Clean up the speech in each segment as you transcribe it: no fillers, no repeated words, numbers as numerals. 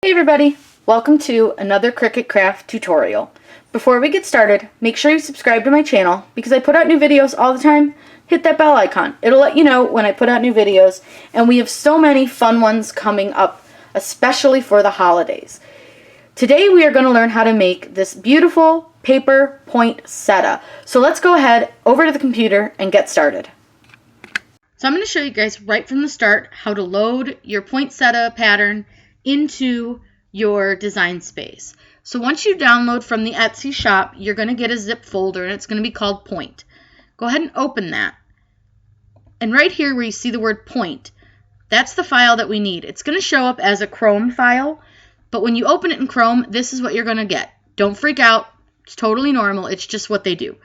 Hey everybody, welcome to another Cricut craft tutorial. Before we get started, make sure you subscribe to my channel because I put out new videos all the time. Hit that bell icon. It'll let you know when I put out new videos, and we have so many fun ones coming up, especially for the holidays. Today we are going to learn how to make this beautiful paper poinsettia. So let's go ahead over to the computer and get started. So I'm going to show you guys right from the start how to load your poinsettia pattern into your design space. So once you download from the Etsy shop, you're going to get a zip folder and it's going to be called Point. Go ahead and open that. And right here where you see the word Point, that's the file that we need. It's going to show up as a Chrome file, but when you open it in Chrome, this is what you're going to get. Don't freak out. It's totally normal. It's just what they do.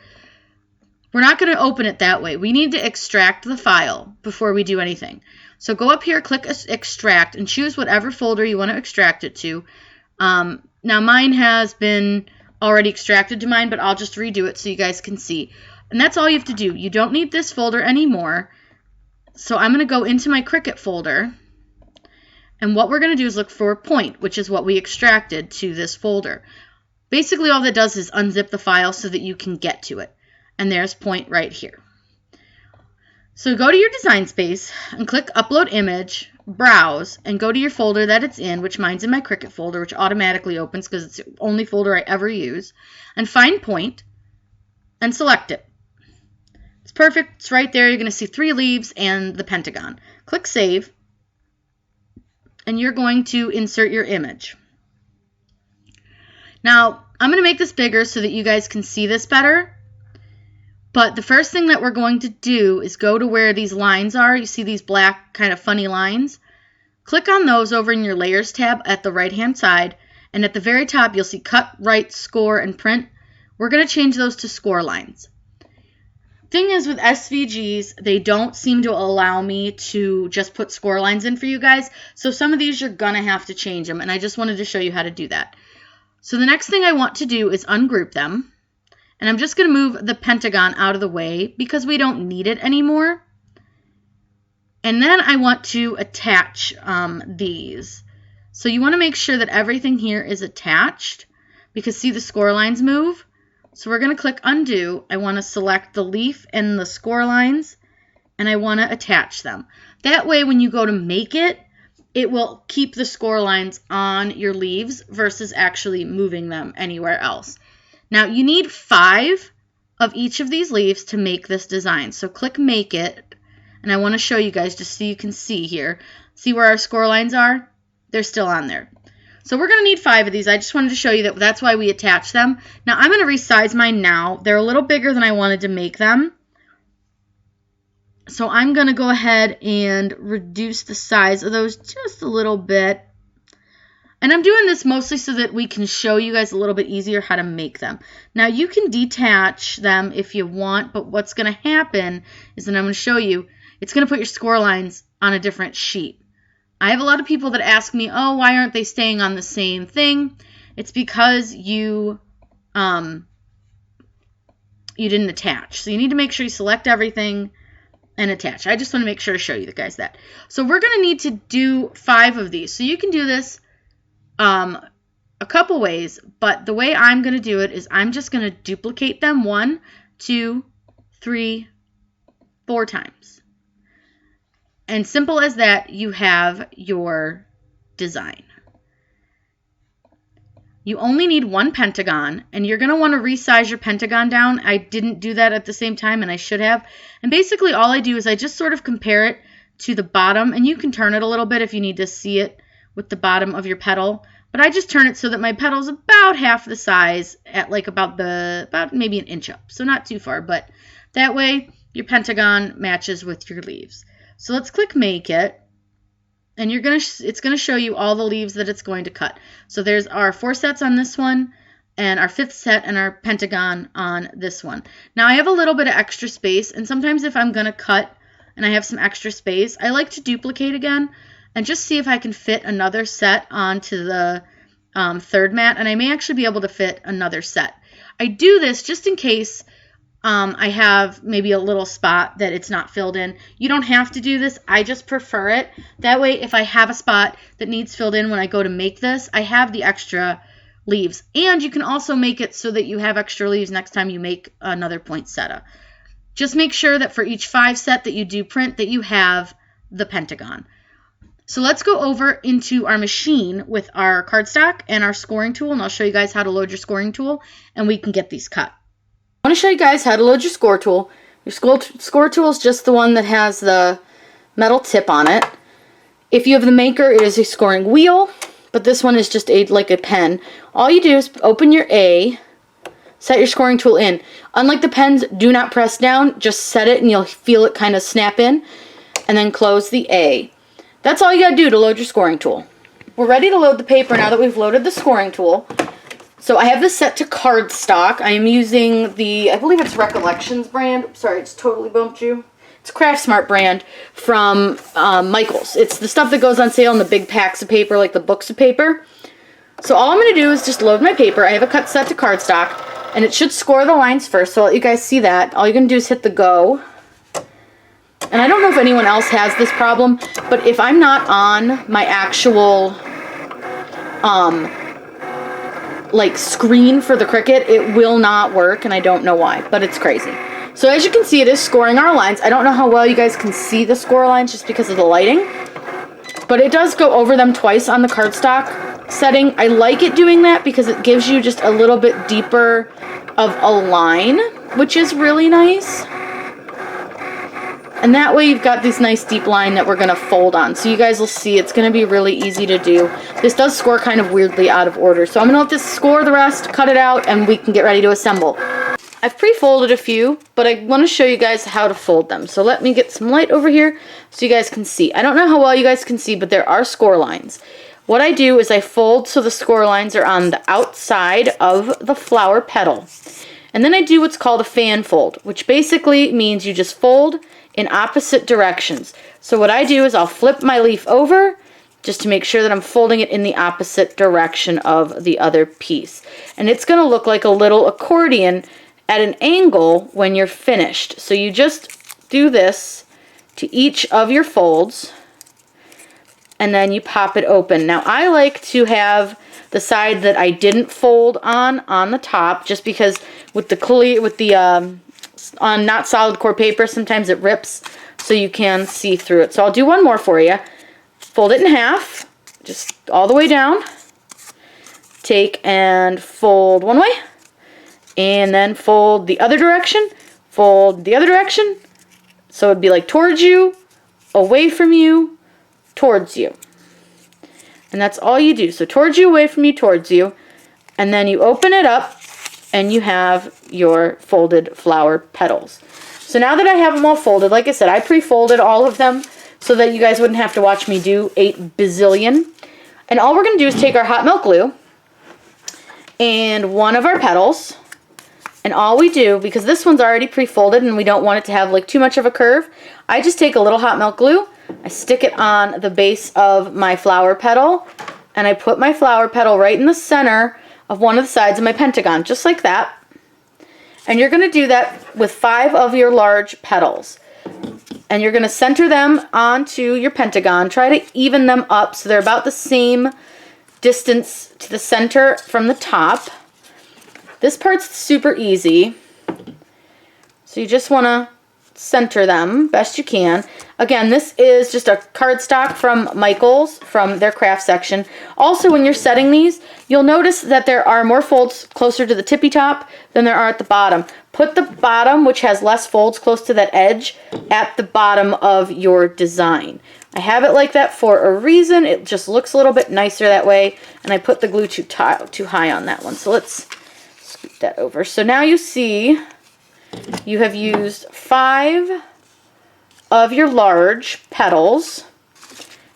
We're not going to open it that way. We need to extract the file before we do anything. So go up here, click extract, and choose whatever folder you want to extract it to. Now mine has been already extracted to mine, but I'll just redo it so you guys can see. And that's all you have to do. You don't need this folder anymore. So I'm going to go into my CRICUT folder. And what we're going to do is look for Point, which is what we extracted to this folder. Basically all that does is unzip the file so that you can get to it. And there's Point right here. So go to your design space and click Upload Image, Browse, and go to your folder that it's in, which mine's in my CRICUT folder, which automatically opens because it's the only folder I ever use, and find Point and select it. It's perfect. It's right there. You're going to see 3 leaves and the pentagon. Click Save, and you're going to insert your image. Now, I'm going to make this bigger so that you guys can see this better. But the first thing that we're going to do is go to where these lines are. You see these black kind of funny lines? Click on those over in your Layers tab at the right-hand side. And at the very top, you'll see Cut, Write, Score, and Print. We're going to change those to score lines. Thing is, with SVGs, they don't seem to allow me to just put score lines in for you guys. So some of these, you're going to have to change them. And I just wanted to show you how to do that. So the next thing I want to do is ungroup them. And I'm just going to move the pentagon out of the way because we don't need it anymore. And then I want to attach these. So you want to make sure that everything here is attached because see the score lines move? So we're going to click Undo. I want to select the leaf and the score lines and I want to attach them. That way when you go to make it, it will keep the score lines on your leaves versus actually moving them anywhere else. Now, you need 5 of each of these leaves to make this design. So click Make It, and I want to show you guys just so you can see here. See where our score lines are? They're still on there. So we're going to need 5 of these. I just wanted to show you that that's why we attach them. Now, I'm going to resize mine now. They're a little bigger than I wanted to make them. So I'm going to go ahead and reduce the size of those just a little bit. And I'm doing this mostly so that we can show you guys a little bit easier how to make them. Now you can detach them if you want, but what's going to happen is that I'm going to show you, it's going to put your score lines on a different sheet. I have a lot of people that ask me, oh, why aren't they staying on the same thing? It's because you didn't attach. So you need to make sure you select everything and attach. I just want to make sure to show you guys that. So we're going to need to do 5 of these. So you can do this a couple ways, but the way I'm going to do it is I'm just going to duplicate them 1, 2, 3, 4 times. And simple as that, you have your design. You only need 1 pentagon, and you're going to want to resize your pentagon down. I didn't do that at the same time, and I should have. And basically all I do is I just sort of compare it to the bottom, and you can turn it a little bit if you need to see it with the bottom of your petal, but I just turn it so that my petal's about half the size at like about maybe an inch up, so not too far, but that way your pentagon matches with your leaves. So let's click Make It, and it's gonna show you all the leaves that it's going to cut. So there's our 4 sets on this one, and our 5th set and our pentagon on this one. Now I have a little bit of extra space, and sometimes if I'm gonna cut and I have some extra space, I like to duplicate again and just see if I can fit another set onto the 3rd mat, and I may actually be able to fit another set. I do this just in case I have maybe a little spot that it's not filled in. You don't have to do this. I just prefer it. That way, if I have a spot that needs filled in when I go to make this, I have the extra leaves. And you can also make it so that you have extra leaves next time you make another poinsettia. Just make sure that for each 5 set that you do print that you have the pentagon. So let's go over into our machine with our cardstock and our scoring tool, and I'll show you guys how to load your scoring tool, and we can get these cut. I want to show you guys how to load your score tool. Your score tool is just the one that has the metal tip on it. If you have the maker, it is a scoring wheel, but this one is just like a pen. All you do is open your A, set your scoring tool in. Unlike the pens, do not press down, just set it and you'll feel it kind of snap in, and then close the A. That's all you gotta do to load your scoring tool. We're ready to load the paper now that we've loaded the scoring tool. So I have this set to cardstock. I am using the, I believe it's Recollections brand. Sorry, it's totally bumped you. It's Craft Smart brand from Michaels. It's the stuff that goes on sale in the big packs of paper, like the books of paper. So all I'm gonna do is just load my paper. I have a cut set to cardstock, and it should score the lines first, so I'll let you guys see that. All you're gonna do is hit the go. And I don't know if anyone else has this problem, but if I'm not on my actual like screen for the Cricut, it will not work, and I don't know why, but it's crazy. So as you can see, it is scoring our lines. I don't know how well you guys can see the score lines just because of the lighting, but it does go over them twice on the cardstock setting. I like it doing that because it gives you just a little bit deeper of a line, which is really nice. And that way you've got this nice deep line that we're going to fold on. So you guys will see it's going to be really easy to do. This does score kind of weirdly out of order. So I'm going to let this score the rest, cut it out, and we can get ready to assemble. I've pre-folded a few, but I want to show you guys how to fold them. So let me get some light over here so you guys can see. I don't know how well you guys can see, but there are score lines. What I do is I fold so the score lines are on the outside of the flower petal. And then I do what's called a fan fold, which basically means you just fold in opposite directions. So what I do is I'll flip my leaf over just to make sure that I'm folding it in the opposite direction of the other piece. And it's going to look like a little accordion at an angle when you're finished. So you just do this to each of your folds, and then you pop it open. Now I like to have the side that I didn't fold on the top, just because with the on not solid core paper, sometimes it rips, so you can see through it. So I'll do one more for you. Fold it in half, just all the way down. Take and fold one way, and then fold the other direction, fold the other direction. So it'd be like towards you, away from you, towards you. And that's all you do. So towards you, away from you, towards you. And then you open it up, and you have your folded flower petals. So now that I have them all folded, like I said, I pre-folded all of them so that you guys wouldn't have to watch me do 8 bazillion. And all we're going to do is take our hot melt glue and one of our petals, and all we do, because this one's already pre-folded and we don't want it to have like too much of a curve, I just take a little hot melt glue, I stick it on the base of my flower petal, and I put my flower petal right in the center of one of the sides of my pentagon, just like that. And you're going to do that with 5 of your large petals. And you're going to center them onto your pentagon. Try to even them up so they're about the same distance to the center from the top. This part's super easy. So you just want to center them best you can. Again, this is just a cardstock from Michaels, from their craft section. Also, when you're setting these, you'll notice that there are more folds closer to the tippy top than there are at the bottom. Put the bottom, which has less folds close to that edge, at the bottom of your design. I have it like that for a reason. It just looks a little bit nicer that way, and I put the glue too high on that one. So let's scoot that over. So now you see you have used 5 of your large petals.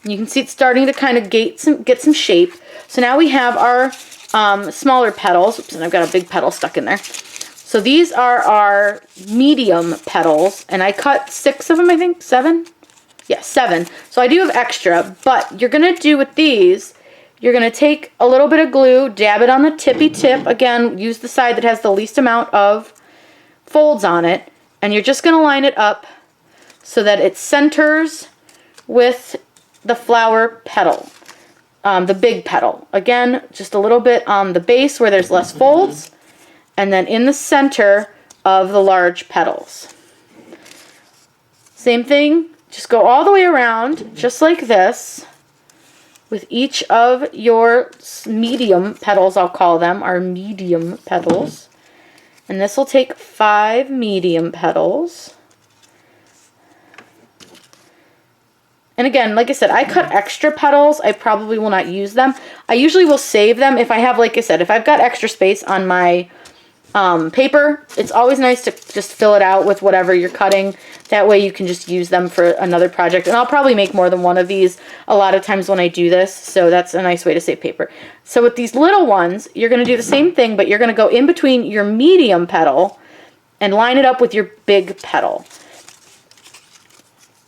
And you can see it's starting to kind of get some shape. So now we have our smaller petals. Oops, and I've got a big petal stuck in there. So these are our medium petals, and I cut 6 of them, I think, 7? Yeah, 7. So I do have extra, but you're going to do with these, you're going to take a little bit of glue, dab it on the tippy tip. Again, use the side that has the least amount of folds on it, and you're just going to line it up so that it centers with the flower petal, the big petal. Again, just a little bit on the base where there's less folds, and then in the center of the large petals. Same thing, just go all the way around, just like this, with each of your medium petals, I'll call them, our medium petals. And this will take 5 medium petals. And again, like I said, I cut extra petals. I probably will not use them. I usually will save them if I have, like I said, if I've got extra space on my paper. It's always nice to just fill it out with whatever you're cutting. That way you can just use them for another project. And I'll probably make more than one of these a lot of times when I do this. So that's a nice way to save paper. So with these little ones, you're going to do the same thing, but you're going to go in between your medium petal and line it up with your big petal.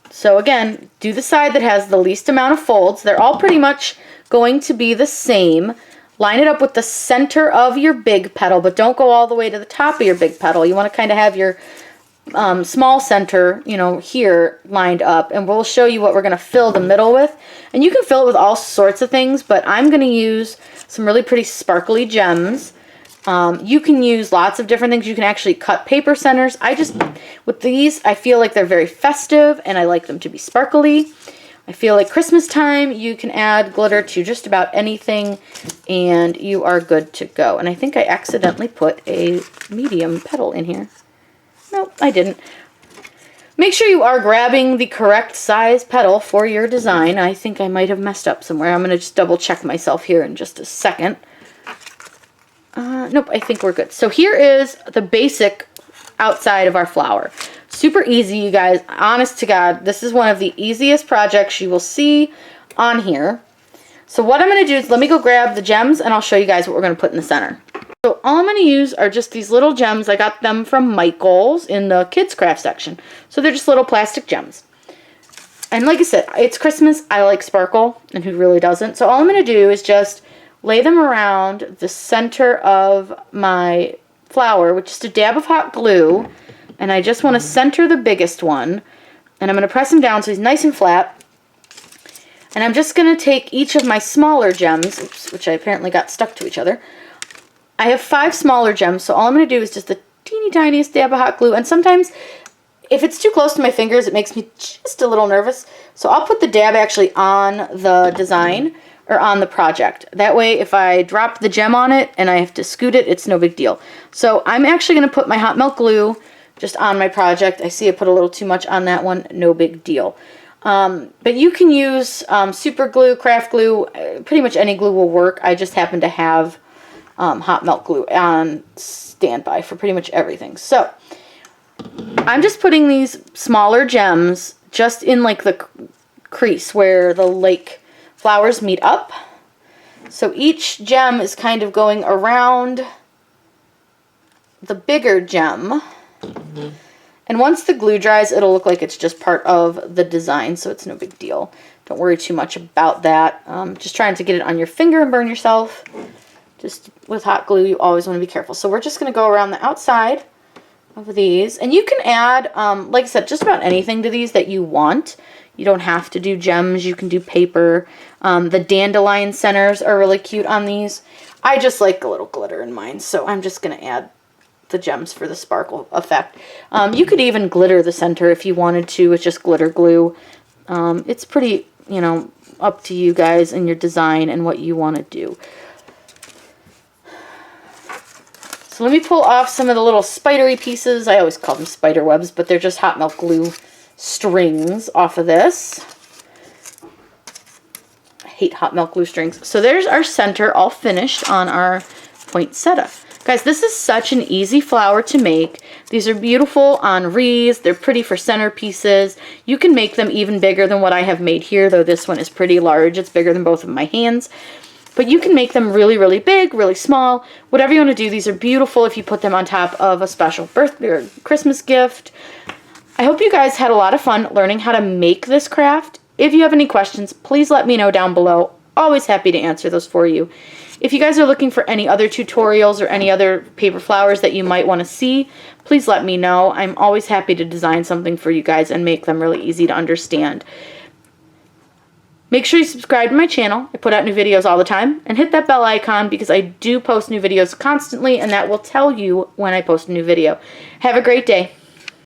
So again, do the side that has the least amount of folds. They're all pretty much going to be the same. Line it up with the center of your big petal, but don't go all the way to the top of your big petal. You want to kind of have your small center, you know, here lined up, and we'll show you what we're going to fill the middle with. And you can fill it with all sorts of things, but I'm going to use some really pretty sparkly gems. You can use lots of different things. You can actually cut paper centers. With these, I feel like they're very festive, and I like them to be sparkly. I feel like Christmas time, you can add glitter to just about anything, and you are good to go. And I think I accidentally put a medium petal in here. Nope, I didn't. Make sure you are grabbing the correct size petal for your design. I think I might have messed up somewhere. I'm going to just double check myself here in just a second. Nope, I think we're good. So here is the basic outside of our flower. Super easy, you guys. Honest to God, this is one of the easiest projects you will see on here. So what I'm going to do is let me go grab the gems and I'll show you guys what we're going to put in the center. So all I'm going to use are just these little gems. I got them from Michael's in the kids craft section. So they're just little plastic gems. And like I said, it's Christmas. I like sparkle, and who really doesn't? So all I'm going to do is just lay them around the center of my flower with just a dab of hot glue. And I just want to center the biggest one. And I'm going to press him down so he's nice and flat. And I'm just going to take each of my smaller gems, oops, which I apparently got stuck to each other. I have 5 smaller gems, so all I'm going to do is just the teeny tiniest dab of hot glue. And sometimes, if it's too close to my fingers, it makes me just a little nervous. So I'll put the dab actually on the design, or on the project. That way, if I drop the gem on it and I have to scoot it, it's no big deal. So I'm actually going to put my hot melt glue just on my project. I see I put a little too much on that one. No big deal. But you can use super glue, craft glue. Pretty much any glue will work. I just happen to have hot melt glue on standby for pretty much everything. So I'm just putting these smaller gems just in like the crease where the lake flowers meet up. So each gem is kind of going around the bigger gem. And once the glue dries, it'll look like it's just part of the design, so it's no big deal. Don't worry too much about that. Just trying to get it on your finger and burn yourself. Just with hot glue, you always want to be careful. So we're just going to go around the outside of these. And you can add, like I said, just about anything to these that you want. You don't have to do gems. You can do paper. The dandelion centers are really cute on these. I just like a little glitter in mine, so I'm just going to add the gems for the sparkle effect. You could even glitter the center if you wanted to with just glitter glue. It's pretty, you know, up to you guys and your design and what you want to do. So let me pull off some of the little spidery pieces. I always call them spider webs, but they're just hot melt glue strings off of this. I hate hot melt glue strings. So there's our center all finished on our poinsettia. Guys, this is such an easy flower to make. These are beautiful on wreaths. They're pretty for centerpieces. You can make them even bigger than what I have made here, though this one is pretty large. It's bigger than both of my hands. But you can make them really, really big, really small. Whatever you want to do, these are beautiful if you put them on top of a special birthday or Christmas gift. I hope you guys had a lot of fun learning how to make this craft. If you have any questions, please let me know down below. Always happy to answer those for you. If you guys are looking for any other tutorials or any other paper flowers that you might want to see, please let me know. I'm always happy to design something for you guys and make them really easy to understand. Make sure you subscribe to my channel. I put out new videos all the time. And hit that bell icon because I do post new videos constantly, and that will tell you when I post a new video. Have a great day.